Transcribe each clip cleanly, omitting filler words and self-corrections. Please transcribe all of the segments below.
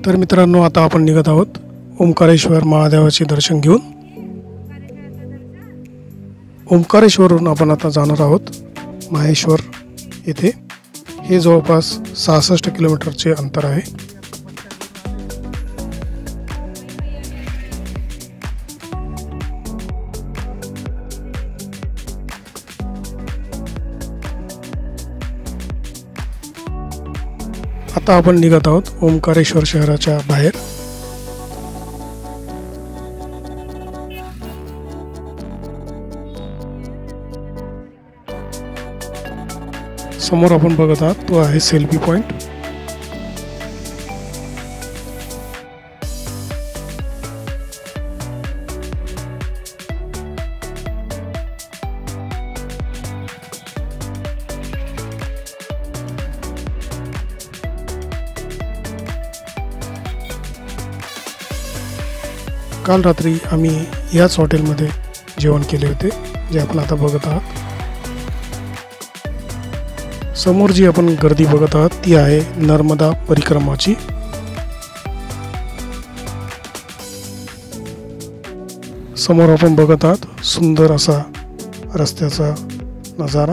तर मित्रांनो, आता आपण निघत आहोत ओंकारेश्वर महादेवाचे दर्शन घेऊन. ओंकारेश्वरवरून आपण आता जाणार आहोत माहेश्वर येथे. हे जवळपास 66 किलोमीटरचे अंतर आहे. आता आपण निघत आहोत ओंकारेश्वर शहराच्या बाहेर. समोर आपण बघत आहात तो आहे सेल्फी पॉइंट. काल रात्री आम्ही याच हॉटेलमध्ये जेवण केले होते, जे आपण आता बघत आहात. समोर जी आपण गर्दी बघत आहात ती आहे नर्मदा परिक्रमाची. समोर आपण बघत आहात सुंदर असा रस्त्याचा नजारा,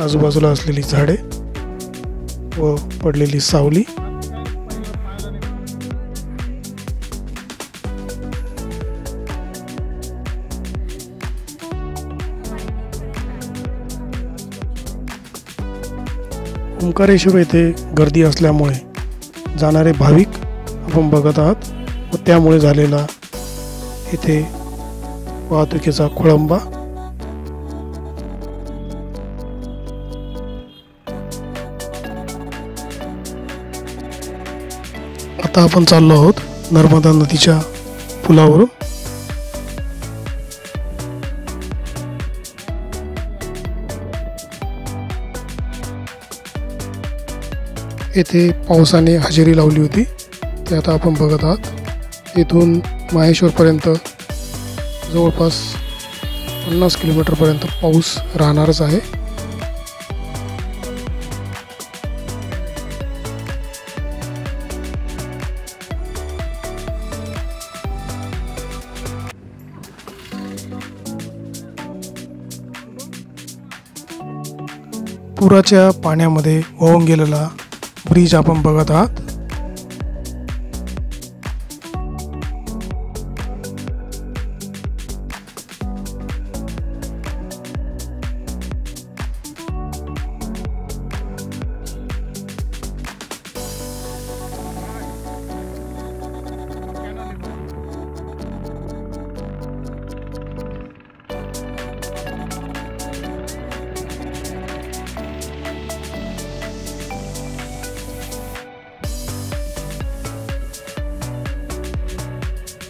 आजूबाजूला असलेली झाडे व पडलेली सावली. ओंकारेश्वर येथे गर्दी असल्यामुळे जाणारे भाविक आपण बघत आहात व त्यामुळे झालेला येथे वाहतुकीचा खोळंबा. आता आपण चाललो आहोत नर्मदा नदीच्या पुलावरून. येथे पावसाने हजेरी लावली होती, ते आता आपण बघत आहात. येथून माहेश्वरपर्यंत जवळपास 50 किलोमीटरपर्यंत पाऊस राहणारच आहे. पुराच्या पाण्यामध्ये वाहून गेलेला ब्रिज आपण बघत आहात.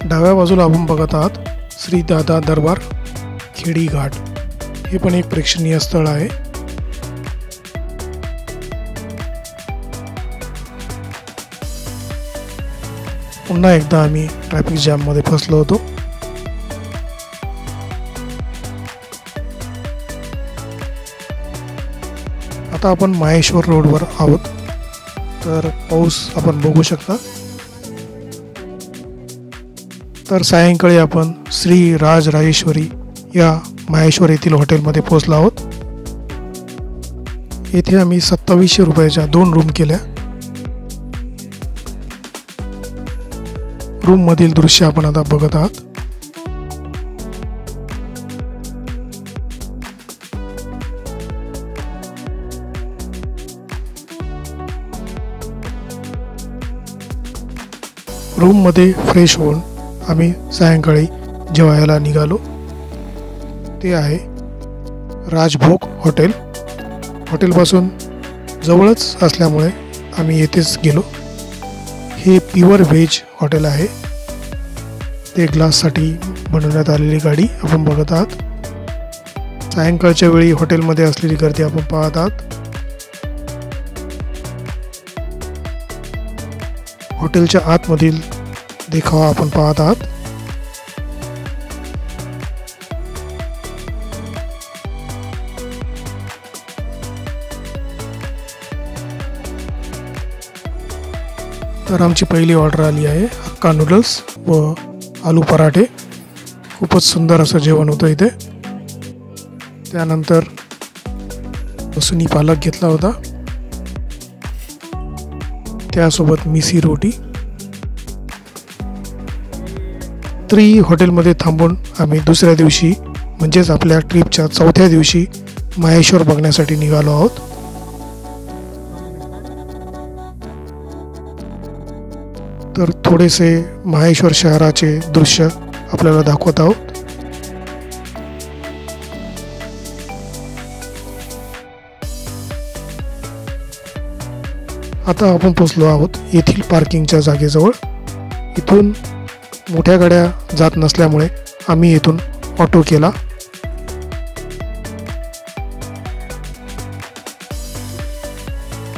डाव्या बाजूला आपण बघत आहात श्री दादा दरबार खेडी घाट. हे पण एक प्रेक्षणीय स्थळ आहे. पुन्हा एकदा आम्ही ट्रॅफिक जॅम मध्ये फसलो होतो. आता आपण माहेश्वर रोडवर आहोत. तर पाऊस आपण बघू शकता. तर सायंकाळी आपण श्री राजराजेश्वरी या माहेश्वर येथील हॉटेलमध्ये पोहोचलो आहोत. येथे आम्ही 2700 रुपयाच्या 2 रूम केल्या. रूम मधील दृश्य आपण आता बघत आहात. रूम मध्ये फ्रेश होऊन आम्ही सायंकाळी जेवायला निघालो. ते आहे राजभोग हॉटेल. हॉटेलपासून जवळच असल्यामुळे आम्ही येथेच गेलो. हे प्युअर व्हेज हॉटेल आहे. ते ग्लाससाठी बनवण्यात आलेली गाडी आपण बघत आहात. सायंकाळच्या वेळी हॉटेलमध्ये असलेली गर्दी आपण पाहत आहात. हॉटेलच्या आतमधील देखावा आपण पाहत आहात. तर आमची पहिली ऑर्डर आली आहे हक्का नूडल्स व आलू पराठे. खूपच सुंदर असं जेवण होतं इथे. त्यानंतर लसुणी पालक घेतला होता, त्यासोबत मिसी रोटी. त्रि हॉटेलमध्ये थांबून आम्ही दुसऱ्या दिवशी म्हणजेच आपल्या ट्रिपच्या चौथ्या दिवशी माहेश्वर बघण्यासाठी निघालो आहोत. तर थोडेसे माहेश्वर शहराचे दृश्य आपल्याला दाखवत आहोत. आता आपण पोहोचलो आहोत येथील पार्किंगच्या जागेजवळ. इथून मोठ्या गाड्या जात नसल्यामुळे आम्ही येथून ऑटो केला.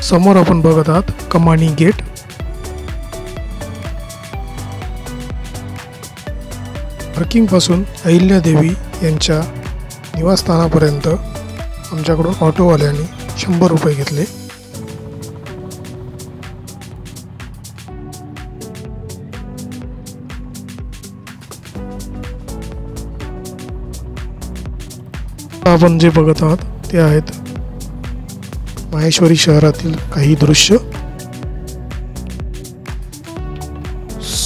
समोर आपण बघत आहात कमानी गेट. पार्किंग पासून अहिल्यादेवी यांच्या निवासस्थानापर्यंत आमच्याकडून ऑटोवाल्याने 100 रुपये घेतले. आपण जे बघत आहात ते आहेत माहेश्वरी शहरातील काही दृश्य.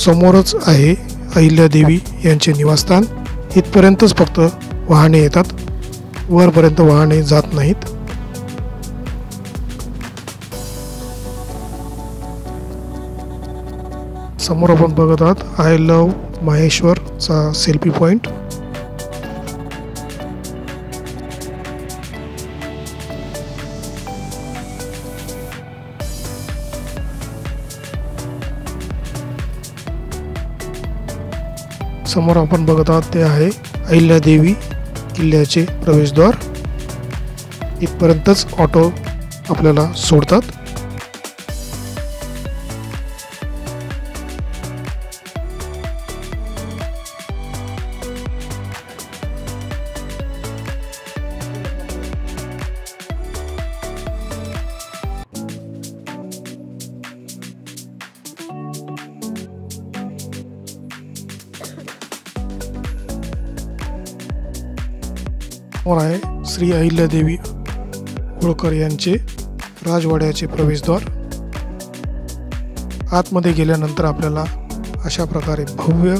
समोरच आहे अहिल्यादेवी यांचे निवासस्थान. इथपर्यंतच फक्त वाहने येतात, वरपर्यंत वाहने जात नाहीत. समोर आपण बघत आहात आय लव्ह माहेश्वरचा सेल्फी पॉइंट. समोर आपण बघत आहात ते आहे अहिल्यादेवी किल्ल्याचे प्रवेशद्वार. इथपर्यंतच ऑटो आपल्याला सोडतात. समोर आहे श्री अहिल्यादेवी होळकर यांचे राजवाड्याचे प्रवेशद्वार. आतमध्ये गेल्यानंतर आपल्याला अशा प्रकारे भव्य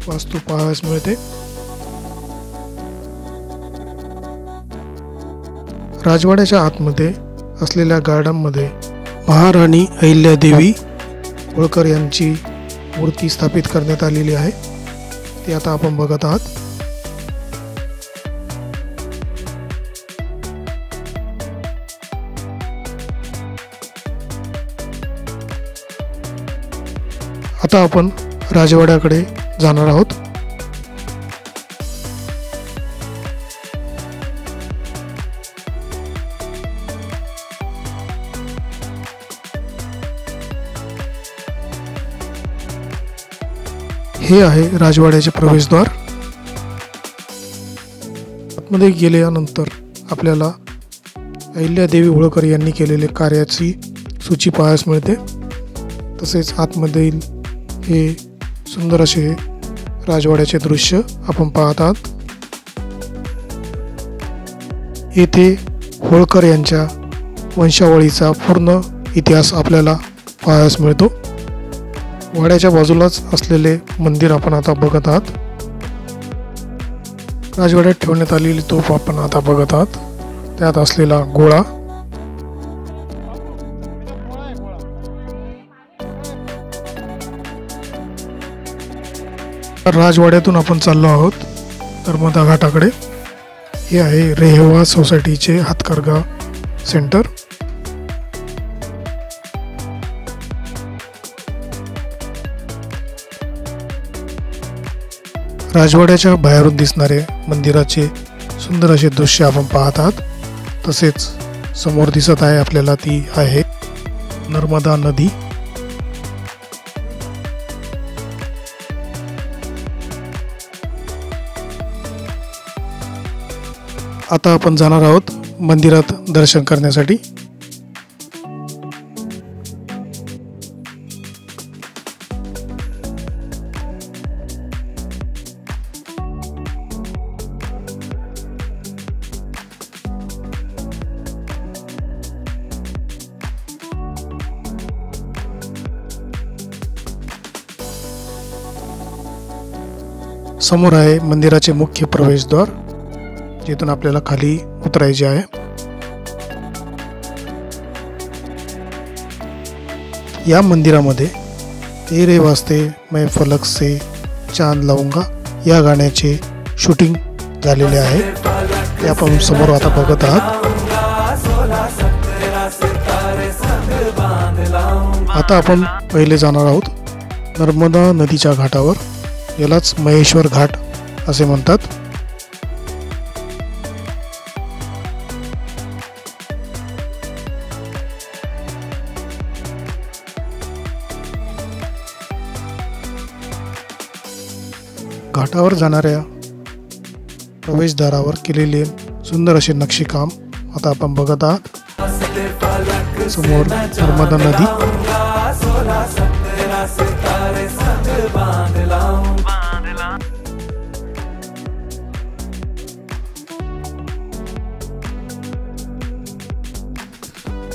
वास्तू पाहावयास मिळते. राजवाड्याच्या आतमध्ये असलेल्या गार्डनमध्ये महाराणी अहिल्यादेवी होळकर यांची मूर्ती स्थापित करण्यात आलेली आहे. ती आता आपण बघत आहात. आता आपण राजवाड्याकडे जाणार आहोत. हे आहे राजवाड्याचे प्रवेशद्वार. आतमध्ये गेल्यानंतर आपल्याला अहिल्यादेवी होळकर यांनी केलेले कार्याची सूची पाहायला मिळते. तसेच आतमध्ये हे सुंदर असे राजवाड्याचे दृश्य आपण पाहत आहात. येथे होळकर यांच्या वंशावळीचा पूर्ण इतिहास आपल्याला पाहायला मिळतो. वाड्याच्या बाजूलाच असलेले मंदिर आपण आता बघत आहात. राजवाड्यात ठेवण्यात आलेली तोफ आपण आता बघत आहात. त्यात असलेला गोळा. राजवाड्यातून आपण चाललो आहोत नर्मदा घाटाकडे. हे आहे रेहवा सोसायटीचे हातकरघा सेंटर. राजवाड्याच्या बाहेरून दिसणारे मंदिराचे सुंदर असे दृश्य आपण पाहत आहात. तसेच समोर दिसत आहे आपल्याला ती आहे नर्मदा नदी. आता आपण जाणार आहोत मंदिरात दर्शन करण्यासाठी. समोर आहे मंदिराचे मुख्य प्रवेशद्वार, जिथून आपल्याला खाली उतरायचे आहे। या मंदिरामध्ये तेरे वास्ते मैं फलक से चांद लाऊंगा या गाण्याचे शूटिंग झालेले आहे। ते आपण समोर आता बघत आहात। आता आपण पहिले जाणार आहोत नर्मदा नदीच्या घाटावर, यालाच महेश्वर घाट असे म्हणतात। घाटावर जाणाऱ्या प्रवेशद्वारावर केलेले सुंदर असे नक्षीकाम आता आपण बघत आहात। समोर नर्मदा नदी,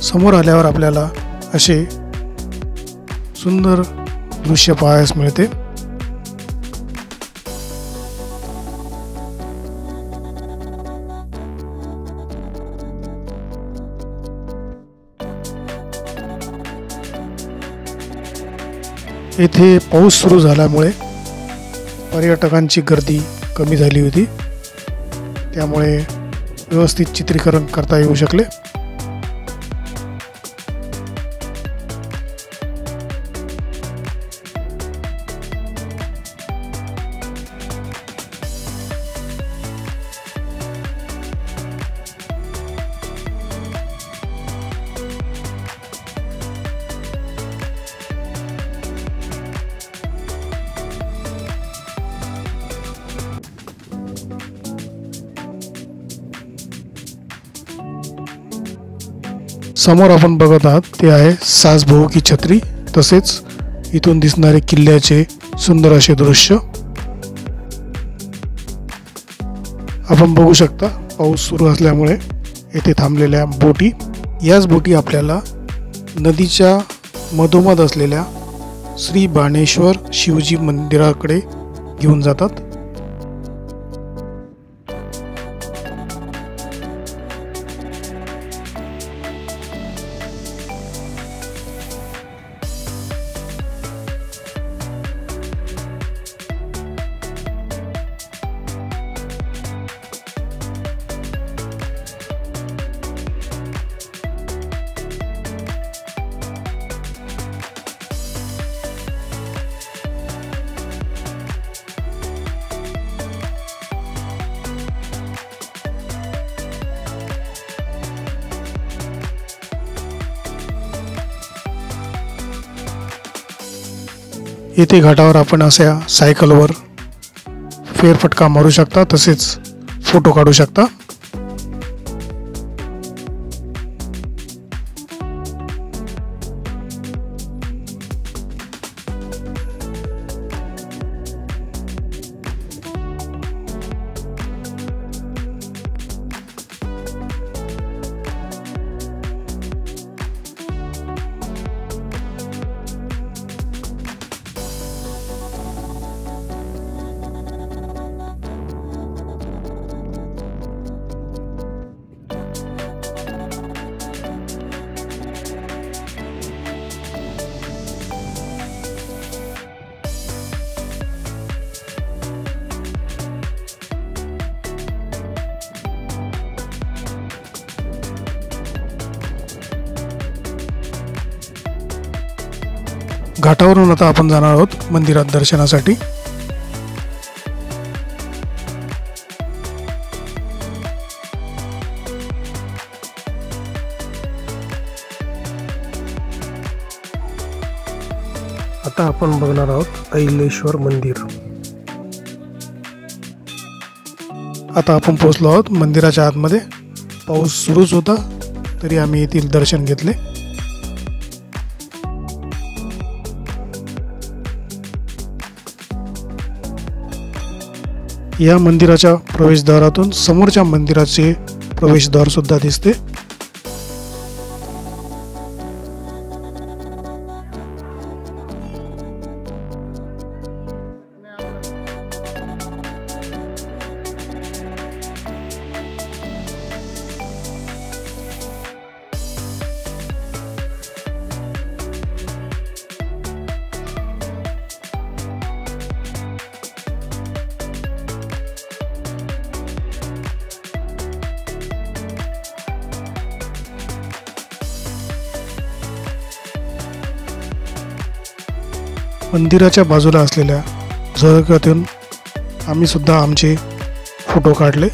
समोर आल्यावर आपल्याला असे सुंदर दृश्य पाहायला मिळते। येथे पाऊस सुरू झाल्यामुळे पर्यटकांची गर्दी कमी झाली होती, त्यामुळे व्यवस्थित चित्रीकरण करता येऊ शकले। समोर आपण बघत आहात ते आहे सासबहू की छत्री, तसेच इथून दिसणारे किल्ल्याचे सुंदर असे दृश्य आपण बघू शकता। पाऊस सुरू असल्यामुळे येथे थांबलेल्या बोटी, याच बोटी आपल्याला नदीच्या मधोमध असलेल्या श्री बाणेश्वर शिवजी मंदिराकडे घेऊन जातात। येथे घाटावर आपण अशा सायकलवर फेरफटका मारू शकता, तसेच फोटो काढू शकता। घाटावरून आता आपण जाणार आहोत मंदिरात दर्शनासाठी। आता आपण बघणार आहोत अहिल्याश्वर मंदिर। आता आपण पोहोचलो आहोत मंदिराच्या आतमध्ये। पाऊस सुरूच होता तरी आम्ही येथील दर्शन घेतले। या मंदिराच्या प्रवेशद्वारातून समोरच्या मंदिराचे प्रवेशद्वार सुद्धा दिसते। मंदिराच्या बाजूला असलेल्या झरोख्यातून आम्ही सुद्धा आमचे फोटो काढले.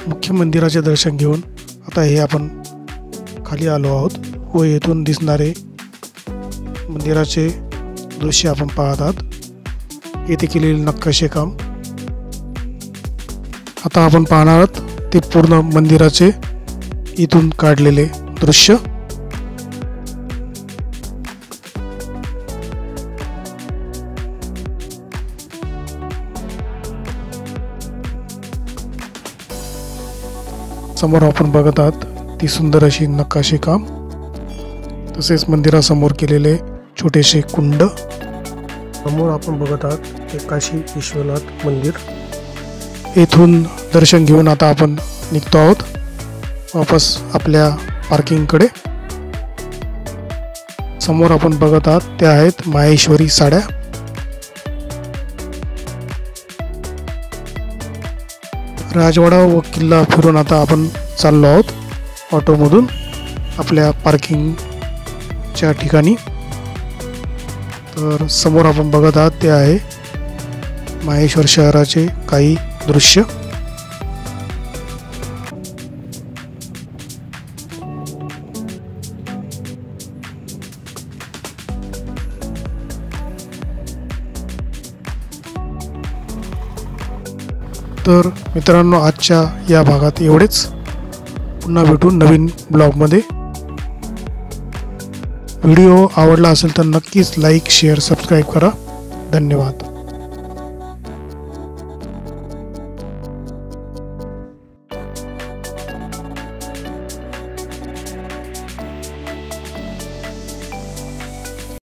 मुख्य मंदिराचे दर्शन घेऊन आता हे आपण खाली आलो आहोत व येथून दिसणारे मंदिराचे दृश्य आपण पाहत आहात. येथे केलेले नकाशे काम आता आपण पाहणार आहोत ते पूर्ण मंदिराचे इथून काढलेले दृश्य. समोर आपण बघत आहात ती सुंदर अशी नकाशे काम, तसेच मंदिरासमोर केलेले छोटेसे कुंड. समोर आपण बघत आहात हे काशी विश्वनाथ मंदिर. येथून दर्शन घेऊन आता आपण निघतो आहोत वापस आपल्या पार्किंगकडे. समोर आपण बघत आहात त्या आहेत माहेश्वरी साड्या. राजवाडा व किल्ला फिरून आता आपण चाललो आहोत ऑटोमधून आपल्या पार्किंगच्या ठिकाणी. तर समोर आपण बघत आहात ते आहे माहेश्वर शहराचे काही दृश्य. तर मित्रांनो, आजच्या या भागात एवढेच. पुन्हा भेटू नवीन ब्लॉगमध्ये. व्हिडिओ आवडला असेल तर नक्कीच लाईक, शेअर, सबस्क्राईब करा. धन्यवाद.